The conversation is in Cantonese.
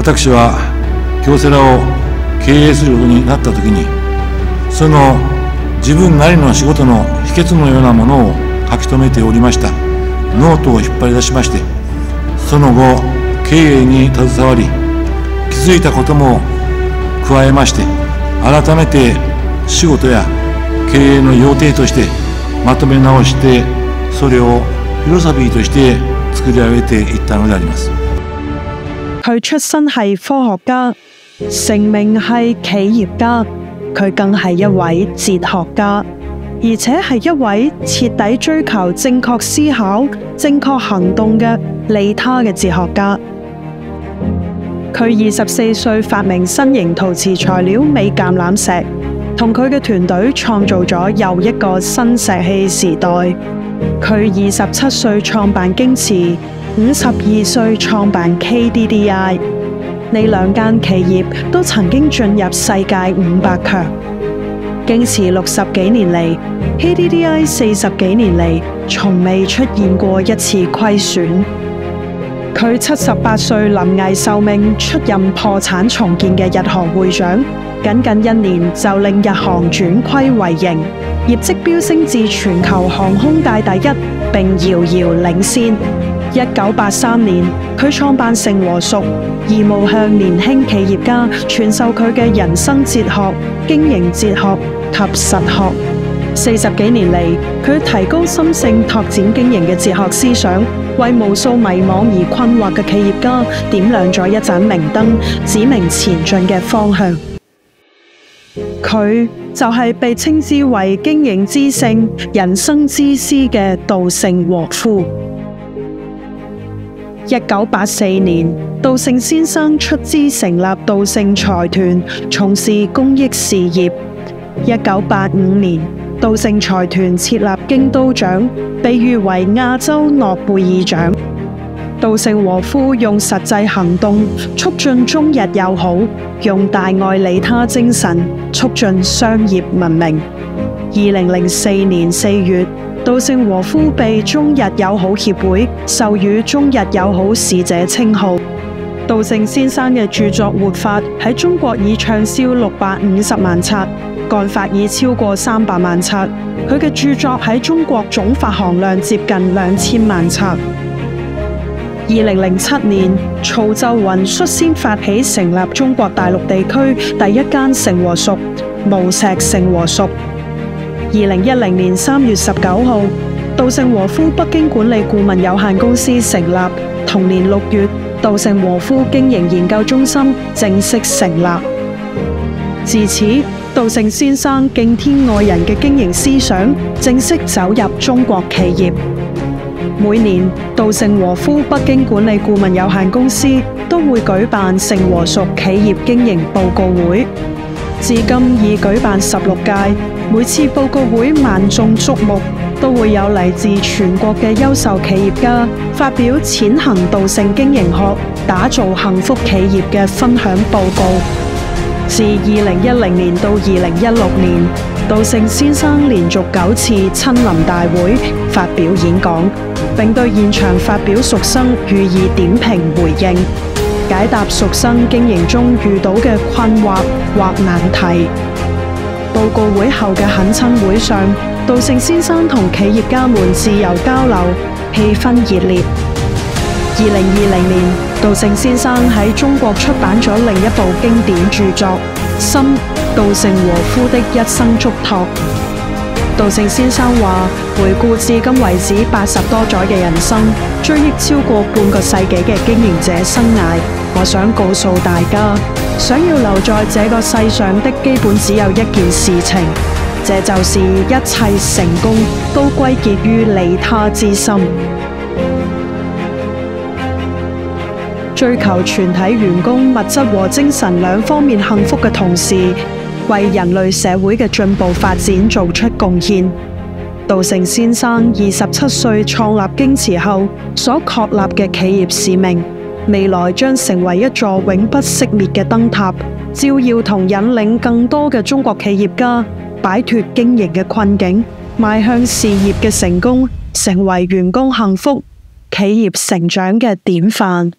私は京セラを経営することになったときに、その自分なりの仕事の秘訣のようなものを書き留めておりましたノートを引っ張り出しまして、その後経営に携わり、気づいたことも加えまして、改めて仕事や経営の要諦としてまとめ直して、それをフィロソフィーとして作り上げていったのであります。佢出身係科學家，成名係企業家，佢更係一位哲學家，而且係一位徹底追求正確思考、正確行動嘅利他嘅哲學家。佢24歲發明新型陶瓷材料鎂橄欖石，同佢嘅團隊創造咗又一個新石器時代。佢27歲創辦京瓷，52歲創辦 KDDI， 呢兩間企業都曾經進入世界500強。京瓷60幾年嚟 ，KDDI 40幾年嚟，從未出現過一次虧損。佢78歲臨危受命出任破產重建嘅日航會長，僅1年就令日航轉虧為盈，業績飆升至全球航空界第一，並遙遙領先。1983年，佢創辦盛和熟，義務向年輕企業家傳授佢嘅人生哲學、經營哲學及實學。40幾年嚟，佢提高心性拓展經營嘅哲學思想，為無數迷惘而困惑嘅企業家點亮咗一盞明燈，指明前進嘅方向。佢就係被稱之為經營之聖、人生之師嘅稻盛和夫。1984年，稻盛先生出資成立稻盛財團，從事公益事業。1985年，稻盛財團設立京都獎，被譽為亞洲諾貝爾獎。稻盛和夫用實際行動促進中日友好，用大愛利他精神促進商業文明。2004年4月，稻盛和夫被中日友好協會授予中日友好使者稱號。稻盛先生嘅著作《活法》喺中國已暢銷650萬冊，幹法已超過300萬冊。佢嘅著作喺中國總發行量接近2000萬冊。2007年，曹就雲率先發起成立中國大陸地區第一間盛和熟——無錫盛和熟。2010年3月19號，稻盛和夫北京管理顧問有限公司成立。同年6月，稻盛和夫經營研究中心正式成立。自此，稻盛先生敬天愛人嘅經營思想正式走入中國企業。每年，稻盛和夫北京管理顧問有限公司都會舉辦盛和熟企業經營報告會，至今已舉辦16屆。每次報告會萬眾矚目，都會有嚟自全國嘅優秀企業家發表踐行稻盛經營學、打造幸福企業嘅分享報告。自2010年到2016年，稻盛先生連續9次親臨大會發表演講，並對現場發表屬生予以點評回應，解答屬生經營中遇到嘅困惑或難題。報告會後嘅懇親會上，稻盛先生同企業家們自由交流，氣氛熱烈。2020年，稻盛先生喺中國出版咗另一部經典著作《心：稻盛和夫的一生囑託》。稻盛先生話：回顧至今為止80多載嘅人生，追憶超過半個世紀嘅經營者生涯，我想告訴大家，想要留在這個世上的基本只有一件事情，這就是一切成功都歸結於利他之心。追求全體員工物質和精神兩方面幸福嘅同時，為人類社會嘅進步發展做出貢獻。稻盛先生27歲創立京瓷後所確立嘅企業使命，未來將成為一座永不熄滅嘅燈塔，照耀同引領更多嘅中國企業家擺脫經營嘅困境，邁向事業嘅成功，成為員工幸福、企業成長嘅典範。